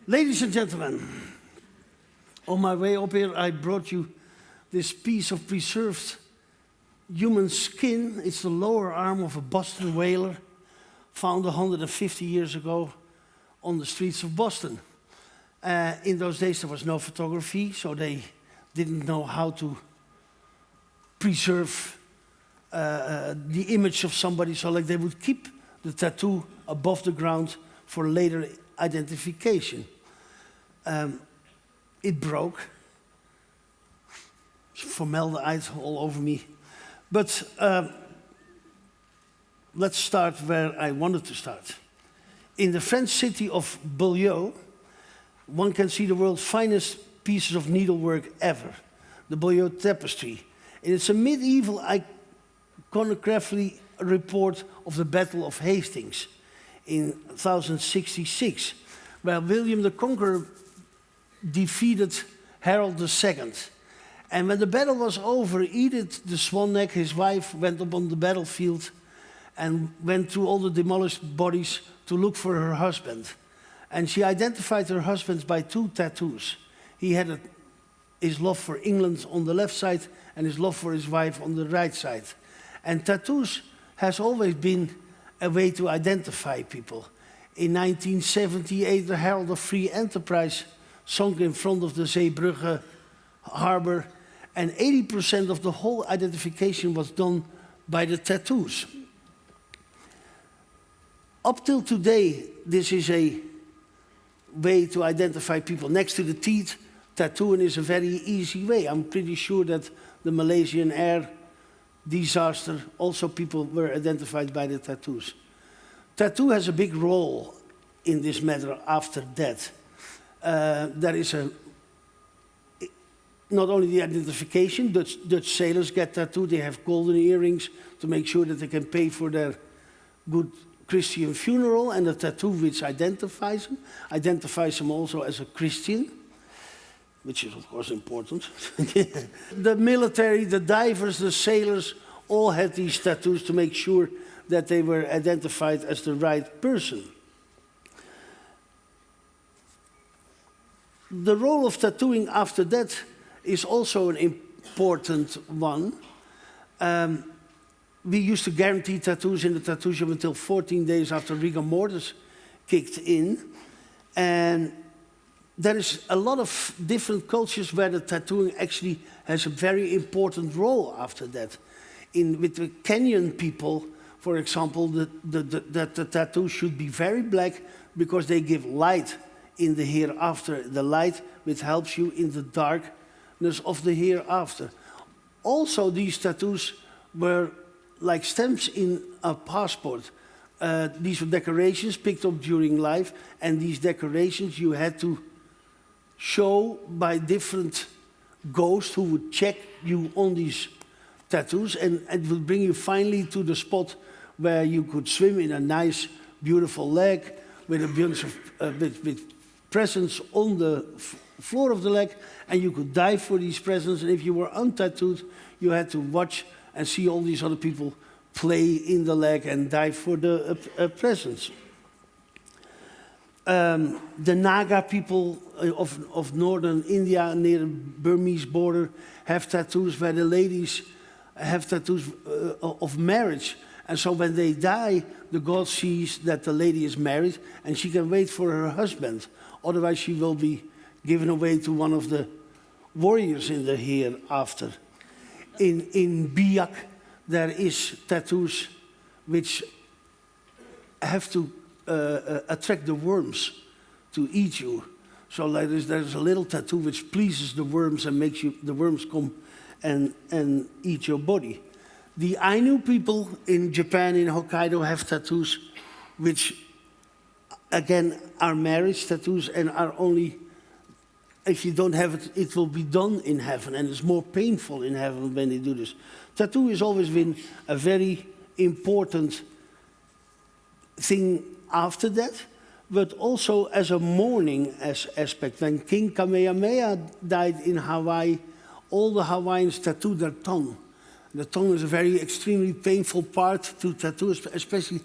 Ladies and gentlemen, on my way up here, I brought you this piece of preserved human skin. It's the lower arm of a Boston whaler found 150 years ago on the streets of Boston. In those days, there was no photography, so they didn't know how to preserve the image of somebody, so like they would keep the tattoo above the ground for later identification. It broke. Formaldehyde all over me. But let's start where I wanted to start. In the French city of Beaulieu, one can see the world's finest pieces of needlework ever, the Beaulieu tapestry. And it's a medieval iconography report of the Battle of Hastings in 1066, where William the Conqueror defeated Harold II. And when the battle was over, Edith the Swan Neck, his wife, went up on the battlefield and went through all the demolished bodies to look for her husband. And she identified her husband by two tattoos. He had his love for England on the left side and his love for his wife on the right side. And tattoos has always been a way to identify people. In 1978, the Herald of Free Enterprise sunk in front of the Zeebrugge harbor, and 80% of the whole identification was done by the tattoos. Up till today, this is a way to identify people. Next to the teeth, tattooing is a very easy way. I'm pretty sure that the Malaysian air disaster, also people were identified by the tattoos. Tattoo has a big role in this matter after death. There is not only the identification, Dutch sailors get tattooed, they have golden earrings to make sure that they can pay for their good Christian funeral, and the tattoo which identifies them also as a Christian, which is of course important. The military, the divers, the sailors all had these tattoos to make sure that they were identified as the right person. The role of tattooing after death is also an important one. We used to guarantee tattoos in the tattoo shop until 14 days after rigor mortis kicked in. And there is a lot of different cultures where the tattooing actually has a very important role after that. With the Kenyan people, for example, the tattoo should be very black because they give light in the hereafter, the light which helps you in the darkness of the hereafter. Also, these tattoos were like stamps in a passport. These were decorations picked up during life, and these decorations you had to show by different ghosts who would check you on these tattoos, and it would bring you finally to the spot where you could swim in a nice, beautiful lake with a bunch of with presents on the floor of the lake, and you could dive for these presents. And if you were untattooed, you had to watch and see all these other people play in the lake and dive for the presents. The Naga people of northern India near the Burmese border have tattoos where the ladies have tattoos of marriage. And so when they die, the god sees that the lady is married and she can wait for her husband. Otherwise, she will be given away to one of the warriors in the hereafter. In Biak, there is tattoos which have to attract the worms to eat you. So like there's a little tattoo which pleases the worms and makes the worms come and eat your body. The Ainu people in Japan, in Hokkaido, have tattoos which, again, are marriage tattoos and are only, if you don't have it, it will be done in heaven, and it's more painful in heaven when they do this. Tattoo has always been a very important thing after that, but also as a mourning aspect. When King Kamehameha died in Hawaii, all the Hawaiians tattooed their tongue. The tongue is a very extremely painful part to tattoo, especially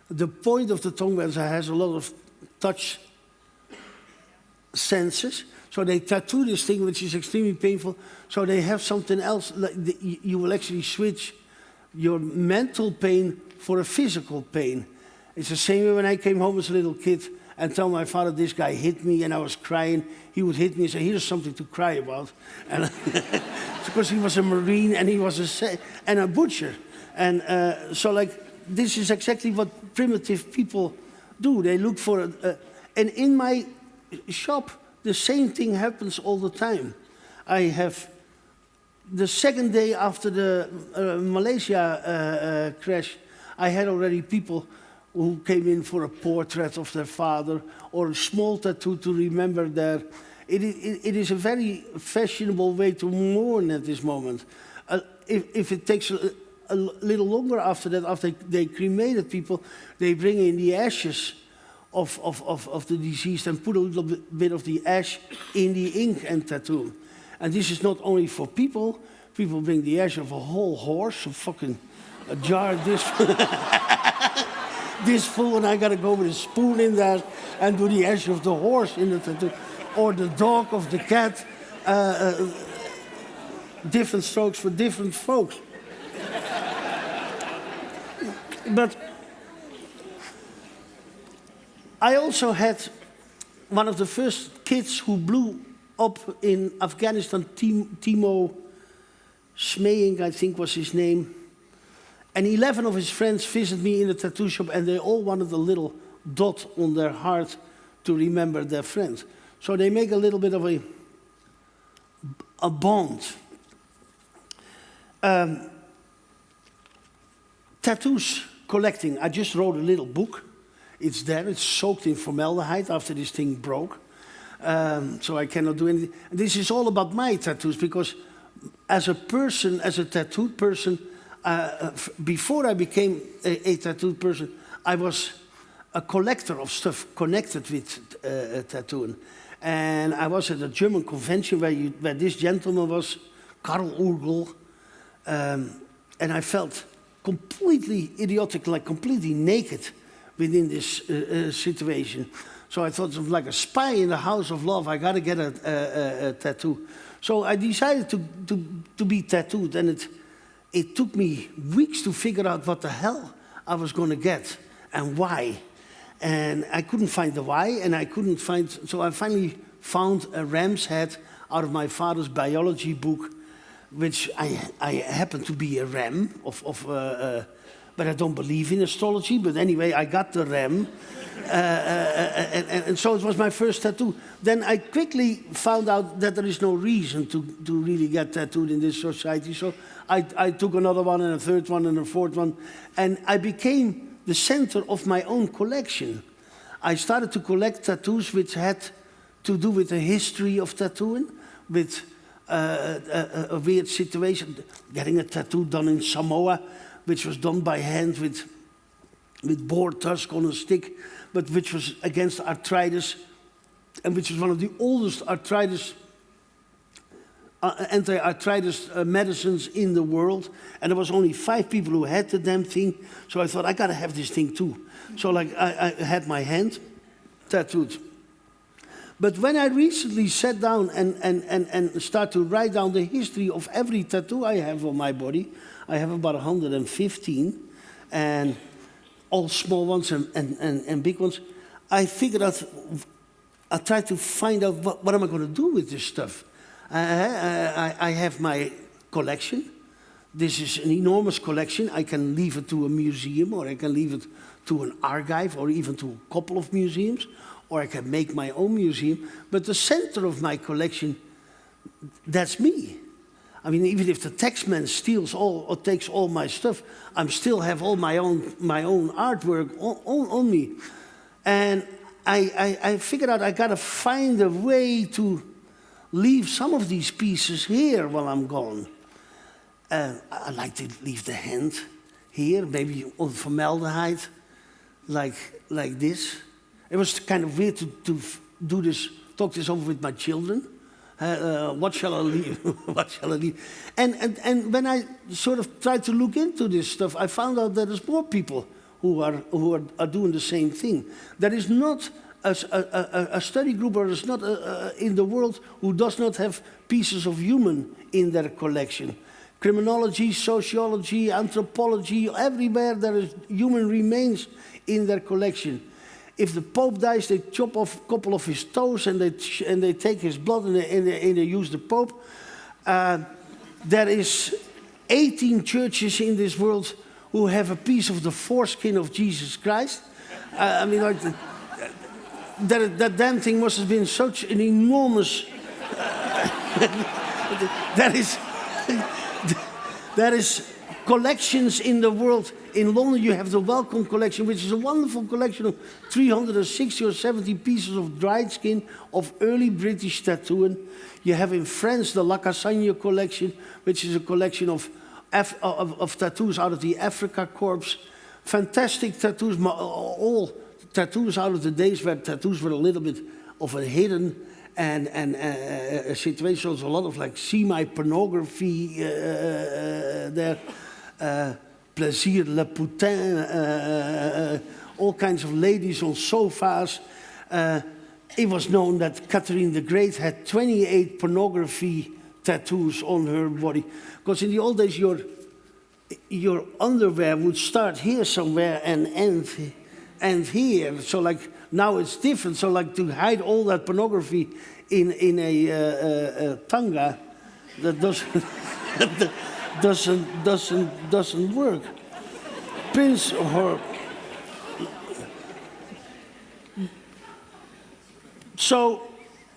the point of the tongue where it has a lot of touch senses. So they tattoo this thing, which is extremely painful. So they have something else. You will actually switch your mental pain for a physical pain. It's the same way when I came home as a little kid and tell my father, this guy hit me, and I was crying. He would hit me and say, here's something to cry about. And because he was a Marine and he was a butcher. And so like, this is exactly what primitive people do. They look for, and in my shop, the same thing happens all the time. I have, the second day after the Malaysia crash, I had already people who came in for a portrait of their father or a small tattoo to remember their... It is a very fashionable way to mourn at this moment. If it takes a little longer after that, after they cremated people, they bring in the ashes of the deceased and put a little bit of the ash in the ink and tattoo. And this is not only for people. People bring the ash of a whole horse, a jar this this full, and I gotta go with a spoon in there and do the ash of the horse in the tattoo, or the dog of the cat. Different strokes for different folks. But I also had one of the first kids who blew up in Afghanistan, Timo Smeing, I think was his name. And 11 of his friends visited me in the tattoo shop, and they all wanted a little dot on their heart to remember their friend. So they make a little bit of a bond. Tattoos collecting. I just wrote a little book. It's there. It's soaked in formaldehyde after this thing broke. So I cannot do anything. This is all about my tattoos, because as a person, as a tattooed person, before I became a tattooed person, I was a collector of stuff connected with tattooing. And I was at a German convention where this gentleman was, Karl Urgel, and I felt completely idiotic, like completely naked within this situation. So I thought, like a spy in the house of love, I gotta get a tattoo. So I decided to be tattooed, and it took me weeks to figure out what the hell I was gonna get and why. And I couldn't find the why, and I couldn't find, so I finally found a ram's head out of my father's biology book, which I happen to be a ram but I don't believe in astrology. But anyway, I got the ram. And so it was my first tattoo. Then I quickly found out that there is no reason to really get tattooed in this society. So I took another one and a third one and a fourth one. And I became the center of my own collection. I started to collect tattoos which had to do with the history of tattooing, with a weird situation, getting a tattoo done in Samoa, which was done by hand with boar tusk on a stick, but which was against arthritis, and which was one of the oldest arthritis, anti-arthritis medicines in the world. And there was only 5 people who had the damn thing, so I thought, I gotta have this thing too. So like, I had my hand tattooed. But when I recently sat down and started to write down the history of every tattoo I have on my body, I have about 115, and all small ones and big ones. I figured out, I tried to find out what am I going to do with this stuff. I have my collection. This is an enormous collection. I can leave it to a museum, or I can leave it to an archive, or even to a couple of museums, or I can make my own museum. But the center of my collection, that's me. I mean, even if the taxman steals all or takes all my stuff, I still have all my own artwork on me. And I figured out I gotta find a way to leave some of these pieces here while I'm gone. I like to leave the hand here, maybe on formaldehyde, like this. It was kind of weird to do this, talk this over with my children. What shall I leave? What shall I leave? And when I sort of tried to look into this stuff, I found out that there's more people who are doing the same thing. There is not a study group, or is not in the world, who does not have pieces of human in their collection. Criminology, sociology, anthropology, everywhere there is human remains in their collection. If the Pope dies, they chop off a couple of his toes and they take his blood and they use the Pope. There is 18 churches in this world who have a piece of the foreskin of Jesus Christ. I mean, like, that damn thing must have been such an enormous... There is collections in the world. In London you have the Wellcome collection, which is a wonderful collection of 360 or 70 pieces of dried skin of early British tattooing. You have in France the La Cassagne collection, which is a collection of tattoos out of the Africa Corps. Fantastic tattoos, all tattoos out of the days where tattoos were a little bit of a hidden and situations, a lot of like semi-pornography there, plaisir, le putain, all kinds of ladies on sofas. It was known that Catherine the Great had 28 pornography tattoos on her body. Because in the old days, your underwear would start here somewhere and end here. So like now it's different. So like to hide all that pornography in a tanga, that doesn't work. Prince or... So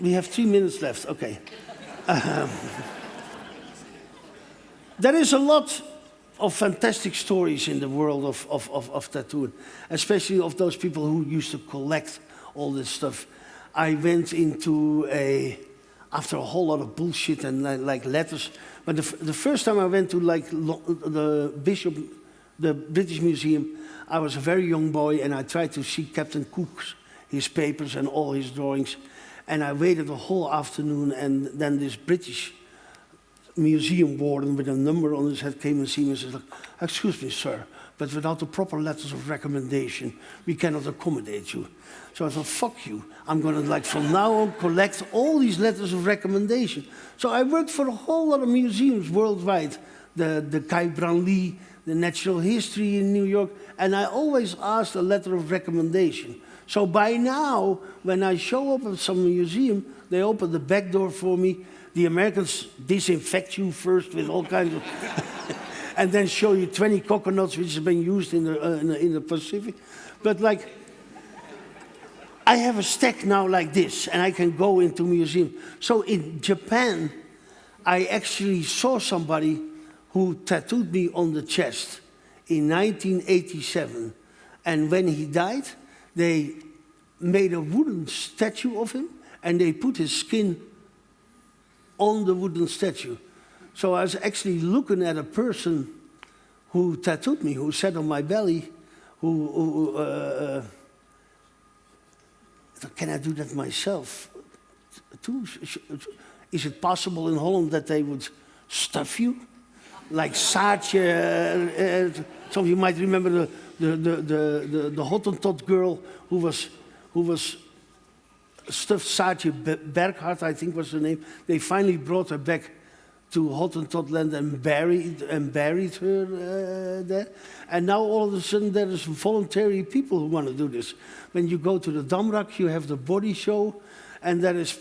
we have 3 minutes left. Okay. There is a lot of fantastic stories in the world of tattooing, especially of those people who used to collect all this stuff. I went into after a whole lot of bullshit and like letters, but the first time I went to like the British Museum, I was a very young boy and I tried to see Captain Cook's, his papers and all his drawings, and I waited the whole afternoon, and then this British museum warden with a number on his head came and see me and said, "Look, excuse me, sir, but without the proper letters of recommendation, we cannot accommodate you." So I thought, fuck you. I'm going to, like, from now on, collect all these letters of recommendation. So I worked for a whole lot of museums worldwide. The Guy Branly, the Natural History in New York, and I always asked a letter of recommendation. So by now, when I show up at some museum, they open the back door for me. The Americans disinfect you first with all kinds of... and then show you 20 coconuts which have been used in the Pacific. But like, I have a stack now like this, and I can go into museum. So in Japan, I actually saw somebody who tattooed me on the chest in 1987. And when he died, they made a wooden statue of him, and they put his skin on the wooden statue. So I was actually looking at a person who tattooed me, who sat on my belly, can I do that myself too? Is it possible in Holland that they would stuff you? Like Saatje, some of you might remember the Hottentot girl who was stuffed. Saatje Berghardt, I think was her name. They finally brought her back to Hottentotland and buried her there. And now all of a sudden there is voluntary people who want to do this. When you go to the Damrak, you have the body show, and there is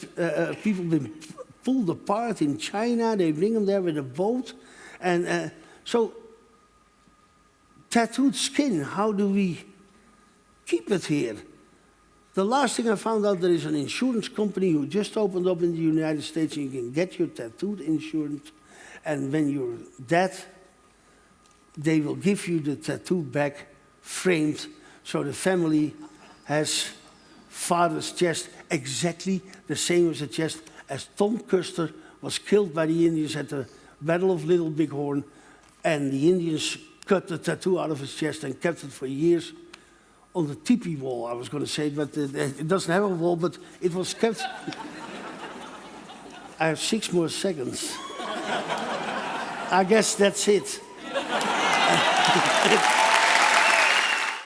people being pulled apart in China. They bring them there with a boat. And so tattooed skin, how do we keep it here? The last thing I found out, there is an insurance company who just opened up in the United States, and you can get your tattooed insurance, and when you're dead, they will give you the tattoo back framed, so the family has father's chest exactly the same as the chest as Tom Custer was killed by the Indians at the Battle of Little Bighorn, and the Indians cut the tattoo out of his chest and kept it for years on the teepee wall, I was going to say, but it doesn't have a wall, but it was kept. I have 6 more seconds. I guess that's it.